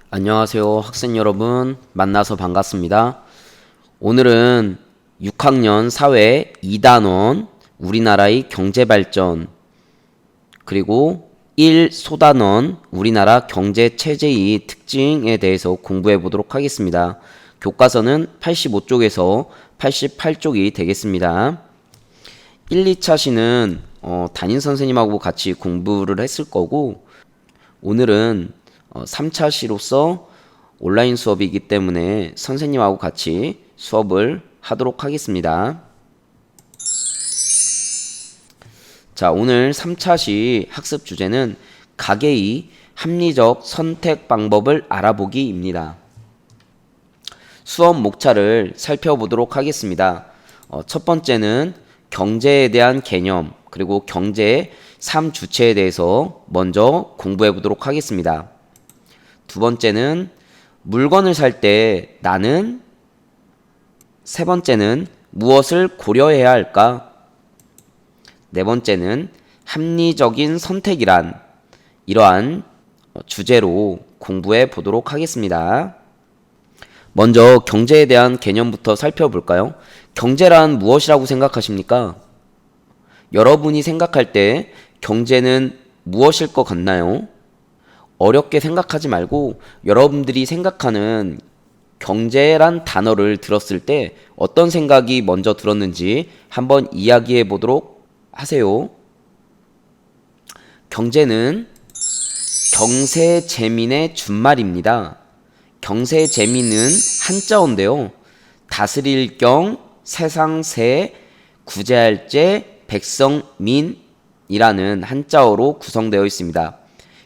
안녕하세요. 학생 여러분. 만나서 반갑습니다. 오늘은 6학년 사회 2단원 우리나라의 경제발전 그리고 1소단원 우리나라 경제체제의 특징에 대해서 공부해 보도록 하겠습니다. 교과서는 85쪽에서 88쪽이 되겠습니다. 1, 2차 시는 담임 선생님하고 같이 공부를 했을 거고 오늘은 3차 시로서 온라인 수업이기 때문에 선생님하고 같이 수업을 하도록 하겠습니다. 자, 오늘 3차 시 학습 주제는 가계의 합리적 선택 방법을 알아보기입니다. 수업 목차를 살펴보도록 하겠습니다. 첫 번째는 경제에 대한 개념 그리고 경제의 3주체에 대해서 먼저 공부해 보도록 하겠습니다. 두 번째는 물건을 살 때 나는, 세 번째는 무엇을 고려해야 할까? 네 번째는 합리적인 선택이란 이러한 주제로 공부해 보도록 하겠습니다. 먼저 경제에 대한 개념부터 살펴볼까요? 경제란 무엇이라고 생각하십니까? 여러분이 생각할 때 경제는 무엇일 것 같나요? 어렵게 생각하지 말고 여러분들이 생각하는 경제란 단어를 들었을 때 어떤 생각이 먼저 들었는지 한번 이야기해 보도록 하세요. 경제는 경세재민의 준말입니다. 경세재민은 한자어인데요. 다스릴 경, 세상세, 구제할 제, 백성민이라는 한자어로 구성되어 있습니다.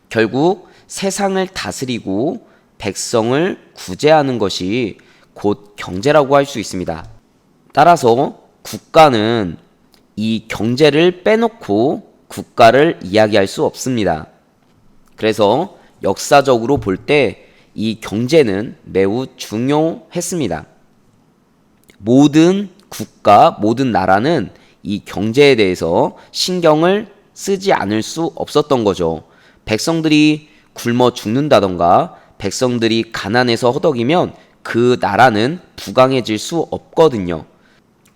결국 세상을 다스리고 백성을 구제하는 것이 곧 경제라고 할 수 있습니다. 따라서 국가는 이 경제를 빼놓고 국가를 이야기할 수 없습니다. 그래서 역사적으로 볼 때 이 경제는 매우 중요했습니다. 모든 국가, 모든 나라는 이 경제에 대해서 신경을 쓰지 않을 수 없었던 거죠. 백성들이 굶어 죽는다던가 백성들이 가난해서 허덕이면 그 나라는 부강해질 수 없거든요.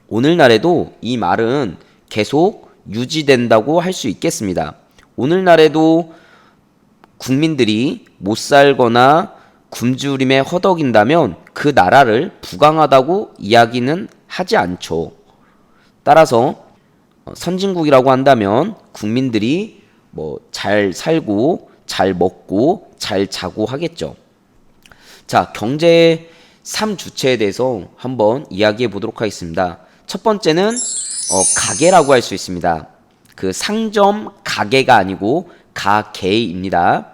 오늘날에도 이 말은 계속 유지된다고 할 수 있겠습니다. 오늘날에도 국민들이 못 살거나 굶주림에 허덕인다면 그 나라를 부강하다고 이야기는 하지 않죠. 따라서 선진국이라고 한다면 국민들이 잘 살고 잘 먹고 잘 자고 하겠죠. 자, 경제의 3주체에 대해서 한번 이야기해 보도록 하겠습니다. 첫 번째는 가계라고 할 수 있습니다. 그 상점 가계가 아니고 가계입니다.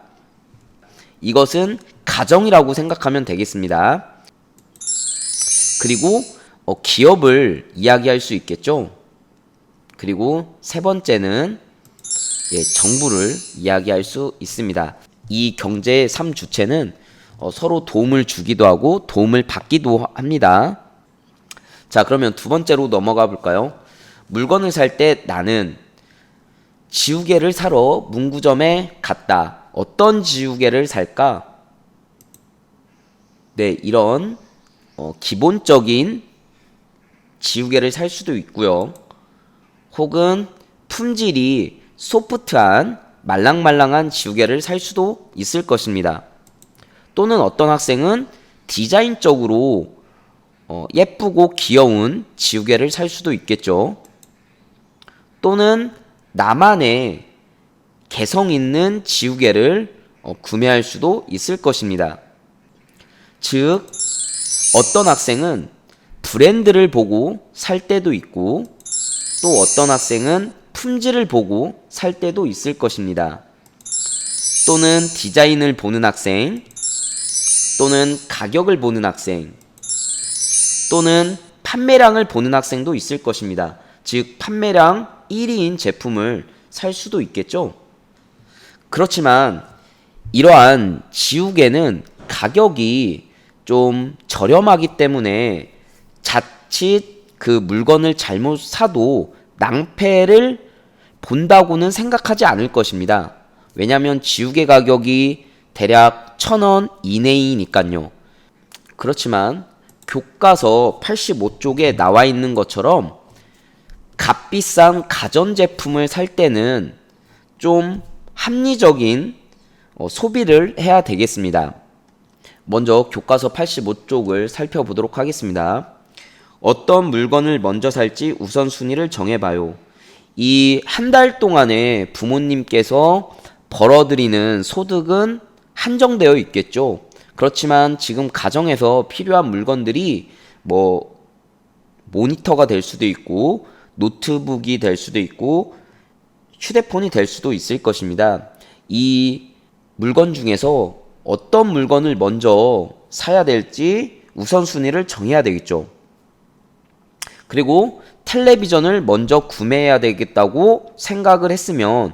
이것은 가정이라고 생각하면 되겠습니다. 그리고 기업을 이야기할 수 있겠죠. 그리고 세 번째는 정부를 이야기할 수 있습니다. 이 경제의 3주체는 서로 도움을 주기도 하고 도움을 받기도 합니다. 자, 그러면 두 번째로 넘어가 볼까요? 물건을 살 때 나는 지우개를 사러 문구점에 갔다. 어떤 지우개를 살까? 네, 이런 기본적인 지우개를 살 수도 있고요. 혹은 품질이 소프트한 말랑말랑한 지우개를 살 수도 있을 것입니다. 또는 어떤 학생은 디자인적으로 예쁘고 귀여운 지우개를 살 수도 있겠죠. 또는 나만의 개성 있는 지우개를 구매할 수도 있을 것입니다. 즉, 어떤 학생은 브랜드를 보고 살 때도 있고 또 어떤 학생은 품질을 보고 살 때도 있을 것입니다. 또는 디자인을 보는 학생, 또는 가격을 보는 학생, 또는 판매량을 보는 학생도 있을 것입니다. 즉, 판매량 1위인 제품을 살 수도 있겠죠. 그렇지만 이러한 지우개는 가격이 좀 저렴하기 때문에 자칫 그 물건을 잘못 사도 낭패를 본다고는 생각하지 않을 것입니다. 왜냐하면 지우개 가격이 대략 1,000원 이내이니까요. 그렇지만 교과서 85쪽에 나와 있는 것처럼 값비싼 가전제품을 살 때는 좀 합리적인 소비를 해야 되겠습니다. 먼저 교과서 85쪽을 살펴보도록 하겠습니다. 어떤 물건을 먼저 살지 우선순위를 정해봐요. 이 한 달 동안에 부모님께서 벌어들이는 소득은 한정되어 있겠죠. 그렇지만 지금 가정에서 필요한 물건들이 모니터가 될 수도 있고 노트북이 될 수도 있고 휴대폰이 될 수도 있을 것입니다. 이 물건 중에서 어떤 물건을 먼저 사야 될지 우선순위를 정해야 되겠죠. 그리고 텔레비전을 먼저 구매해야 되겠다고 생각을 했으면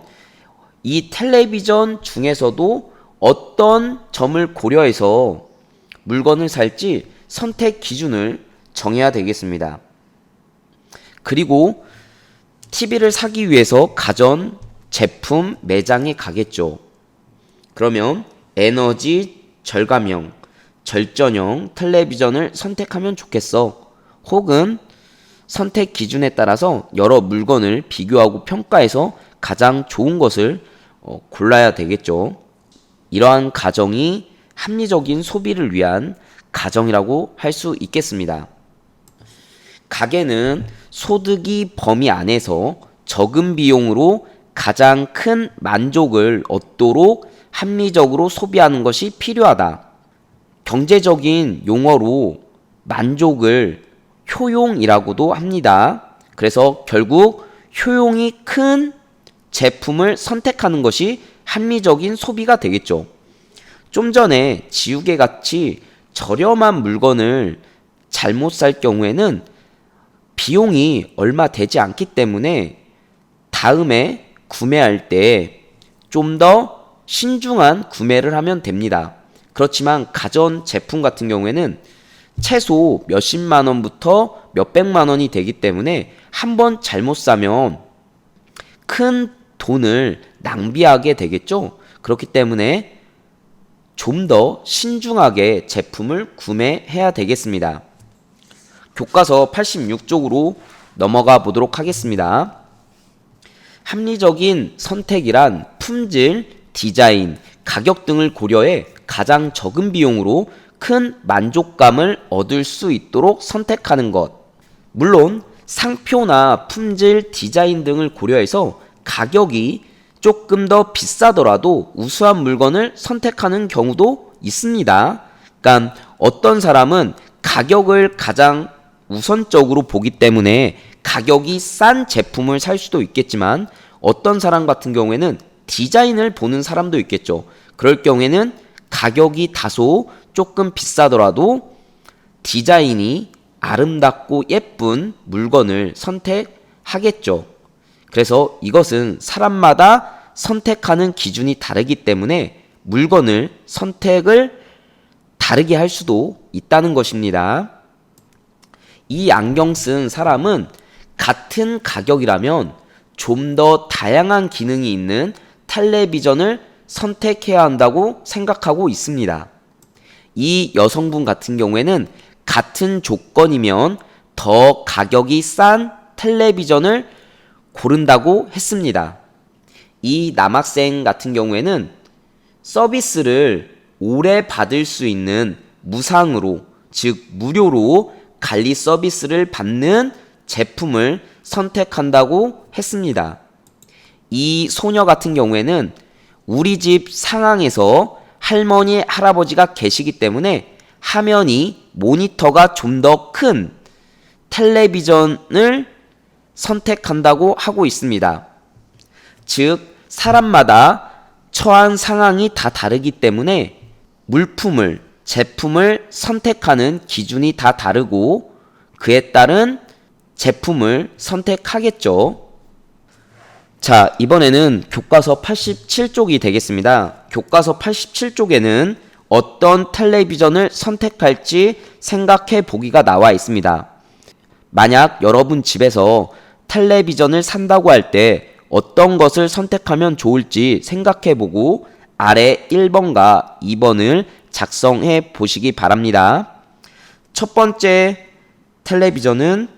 이 텔레비전 중에서도 어떤 점을 고려해서 물건을 살지 선택 기준을 정해야 되겠습니다. 그리고 TV를 사기 위해서 가전 제품 매장에 가겠죠. 그러면 에너지 절감형, 절전형 텔레비전을 선택하면 좋겠어. 혹은 선택 기준에 따라서 여러 물건을 비교하고 평가해서 가장 좋은 것을 골라야 되겠죠. 이러한 가정이 합리적인 소비를 위한 가정이라고 할 수 있겠습니다. 가게는 소득이 범위 안에서 적은 비용으로 가장 큰 만족을 얻도록 합리적으로 소비하는 것이 필요하다. 경제적인 용어로 만족을 효용이라고도 합니다. 그래서 결국 효용이 큰 제품을 선택하는 것이 합리적인 소비가 되겠죠. 좀 전에 지우개 같이 저렴한 물건을 잘못 살 경우에는 비용이 얼마 되지 않기 때문에 다음에 구매할 때 좀 더 신중한 구매를 하면 됩니다. 그렇지만 가전 제품 같은 경우에는 최소 몇십만 원부터 몇백만 원이 되기 때문에 한번 잘못 사면 큰 돈을 낭비하게 되겠죠. 그렇기 때문에 좀 더 신중하게 제품을 구매해야 되겠습니다. 교과서 86쪽으로 넘어가 보도록 하겠습니다. 합리적인 선택이란 품질, 디자인, 가격 등을 고려해 가장 적은 비용으로 큰 만족감을 얻을 수 있도록 선택하는 것. 물론 상표나 품질, 디자인 등을 고려해서 가격이 조금 더 비싸더라도 우수한 물건을 선택하는 경우도 있습니다. 그러니까 어떤 사람은 가격을 가장 우선적으로 보기 때문에 가격이 싼 제품을 살 수도 있겠지만 어떤 사람 같은 경우에는 디자인을 보는 사람도 있겠죠. 그럴 경우에는 가격이 다소 조금 비싸더라도 디자인이 아름답고 예쁜 물건을 선택하겠죠. 그래서 이것은 사람마다 선택하는 기준이 다르기 때문에 물건을 선택을 다르게 할 수도 있다는 것입니다. 이 안경 쓴 사람은 같은 가격이라면 좀 더 다양한 기능이 있는 텔레비전을 선택해야 한다고 생각하고 있습니다. 이 여성분 같은 경우에는 같은 조건이면 더 가격이 싼 텔레비전을 고른다고 했습니다. 이 남학생 같은 경우에는 서비스를 오래 받을 수 있는 무상으로, 즉 무료로 관리 서비스를 받는 제품을 선택한다고 했습니다. 이 소녀 같은 경우에는 우리 집 상황에서 할머니, 할아버지가 계시기 때문에 화면이 모니터가 좀 더 큰 텔레비전을 선택한다고 하고 있습니다. 즉, 사람마다 처한 상황이 다 다르기 때문에 물품을, 제품을 선택하는 기준이 다 다르고 그에 따른 제품을 선택하겠죠. 자, 이번에는 교과서 87쪽이 되겠습니다. 교과서 87쪽에는 어떤 텔레비전을 선택할지 생각해 보기가 나와 있습니다. 만약 여러분 집에서 텔레비전을 산다고 할 때 어떤 것을 선택하면 좋을지 생각해 보고 아래 1번과 2번을 작성해 보시기 바랍니다. 첫 번째 텔레비전은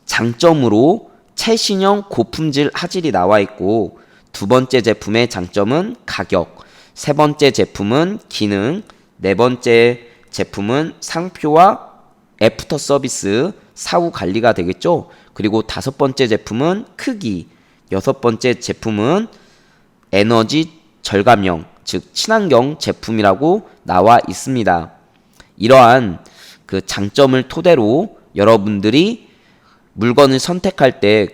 장점으로 최신형 고품질 화질이 나와 있고, 두 번째 제품의 장점은 가격, 세 번째 제품은 기능, 네 번째 제품은 상표와 애프터 서비스, 사후 관리가 되겠죠. 그리고 다섯 번째 제품은 크기, 여섯 번째 제품은 에너지 절감형, 즉 친환경 제품이라고 나와 있습니다. 이러한 그 장점을 토대로 여러분들이 물건을 선택할 때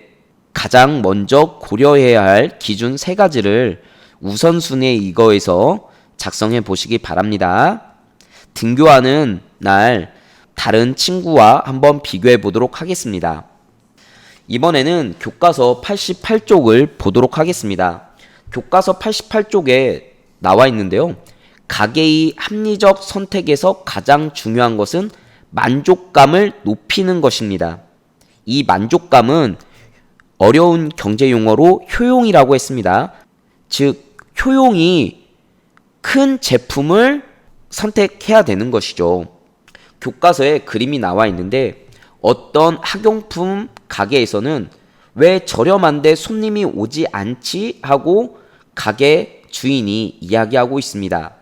가장 먼저 고려해야 할 기준 세 가지를 우선순위에 이거에서 작성해 보시기 바랍니다. 등교하는 날 다른 친구와 한번 비교해 보도록 하겠습니다. 이번에는 교과서 88쪽을 보도록 하겠습니다. 교과서 88쪽에 나와 있는데요. 가계의 합리적 선택에서 가장 중요한 것은 만족감을 높이는 것입니다. 이 만족감은 어려운 경제 용어로 효용이라고 했습니다. 즉, 효용이 큰 제품을 선택해야 되는 것이죠. 교과서에 그림이 나와 있는데 어떤 학용품 가게에서는 왜 저렴한데 손님이 오지 않지? 하고 가게 주인이 이야기하고 있습니다.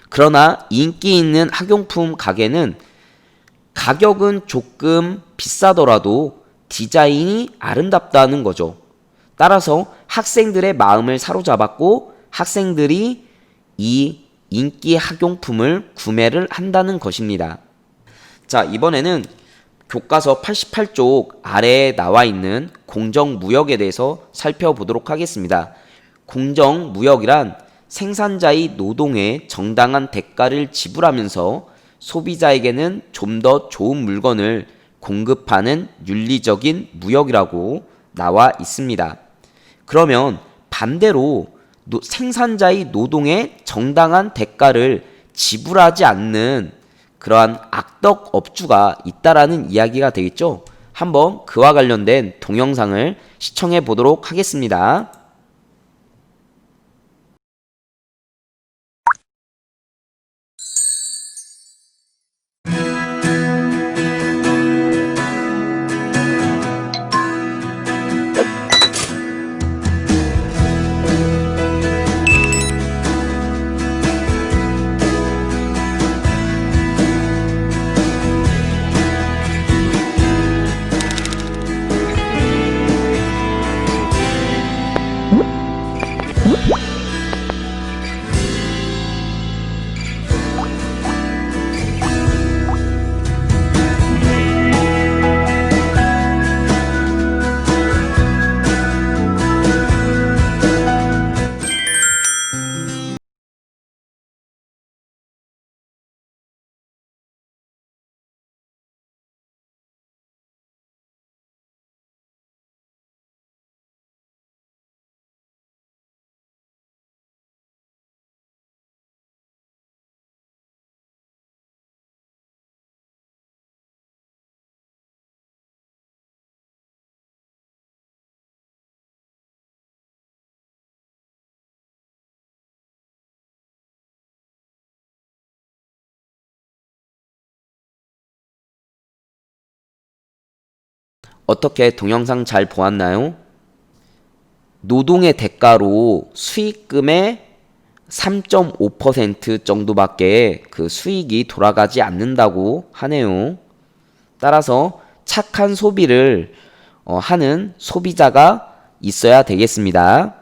그러나 인기 있는 학용품 가게는 가격은 조금 비싸더라도 디자인이 아름답다는 거죠. 따라서 학생들의 마음을 사로잡았고 학생들이 이 인기 학용품을 구매를 한다는 것입니다. 자, 이번에는 교과서 88쪽 아래에 나와 있는 공정무역에 대해서 살펴보도록 하겠습니다. 공정무역이란 생산자의 노동에 정당한 대가를 지불하면서 소비자에게는 좀 더 좋은 물건을 공급하는 윤리적인 무역이라고 나와 있습니다. 그러면 반대로 생산자의 노동에 정당한 대가를 지불하지 않는 그러한 악덕 업주가 있다라는 이야기가 되겠죠. 한번 그와 관련된 동영상을 시청해 보도록 하겠습니다. 어떻게 동영상 잘 보았나요? 노동의 대가로 수익금의 3.5% 정도밖에 그 수익이 돌아가지 않는다고 하네요. 따라서 착한 소비를 하는 소비자가 있어야 되겠습니다.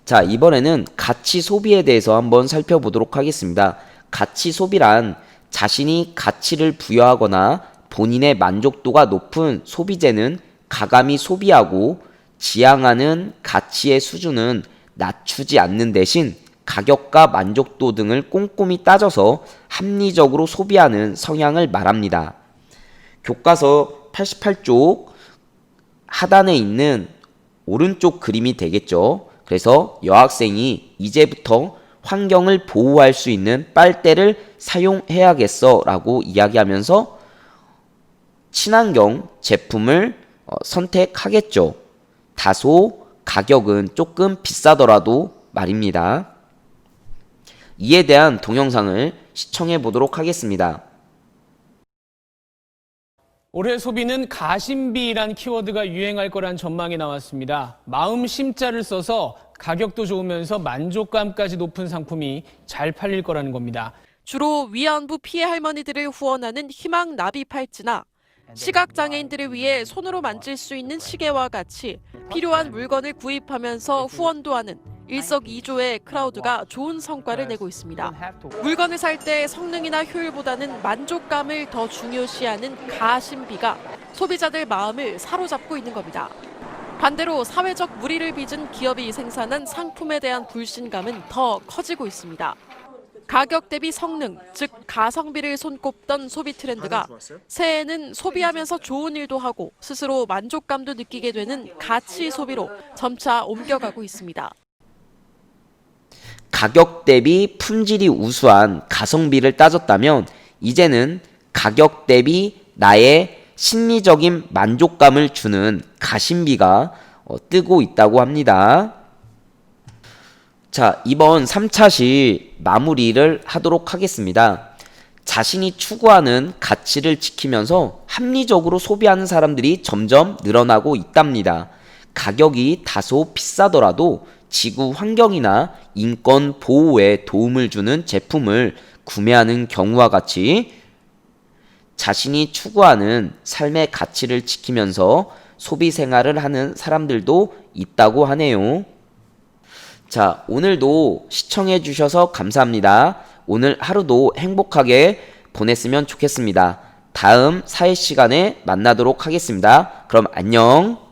자, 이번에는 가치 소비에 대해서 한번 살펴보도록 하겠습니다. 가치 소비란 자신이 가치를 부여하거나 본인의 만족도가 높은 소비재는 가감히 소비하고 지향하는 가치의 수준은 낮추지 않는 대신 가격과 만족도 등을 꼼꼼히 따져서 합리적으로 소비하는 성향을 말합니다. 교과서 88쪽 하단에 있는 오른쪽 그림이 되겠죠. 그래서 여학생이 이제부터 환경을 보호할 수 있는 빨대를 사용해야겠어 라고 이야기하면서 친환경 제품을 선택하겠죠. 다소 가격은 조금 비싸더라도 말입니다. 이에 대한 동영상을 시청해 보도록 하겠습니다. 올해 소비는 가심비란 키워드가 유행할 거란 전망이 나왔습니다. 마음 심자를 써서 가격도 좋으면서 만족감까지 높은 상품이 잘 팔릴 거라는 겁니다. 주로 위안부 피해 할머니들을 후원하는 희망 나비 팔찌나 시각장애인들을 위해 손으로 만질 수 있는 시계와 같이 필요한 물건을 구입하면서 후원도 하는 일석이조의 크라우드가 좋은 성과를 내고 있습니다. 물건을 살 때 성능이나 효율보다는 만족감을 더 중요시하는 가심비가 소비자들 마음을 사로잡고 있는 겁니다. 반대로 사회적 물의를 빚은 기업이 생산한 상품에 대한 불신감은 더 커지고 있습니다. 가격 대비 성능, 즉 가성비를 손꼽던 소비 트렌드가 새해에는 소비하면서 좋은 일도 하고 스스로 만족감도 느끼게 되는 가치 소비로 점차 옮겨가고 있습니다. 가격 대비 품질이 우수한 가성비를 따졌다면 이제는 가격 대비 나의 심리적인 만족감을 주는 가심비가 뜨고 있다고 합니다. 자, 이번 3차시 마무리를 하도록 하겠습니다. 자신이 추구하는 가치를 지키면서 합리적으로 소비하는 사람들이 점점 늘어나고 있답니다. 가격이 다소 비싸더라도 지구 환경이나 인권 보호에 도움을 주는 제품을 구매하는 경우와 같이 자신이 추구하는 삶의 가치를 지키면서 소비 생활을 하는 사람들도 있다고 하네요. 자, 오늘도 시청해 주셔서 감사합니다. 오늘 하루도 행복하게 보냈으면 좋겠습니다. 다음 사회 시간에 만나도록 하겠습니다. 그럼 안녕.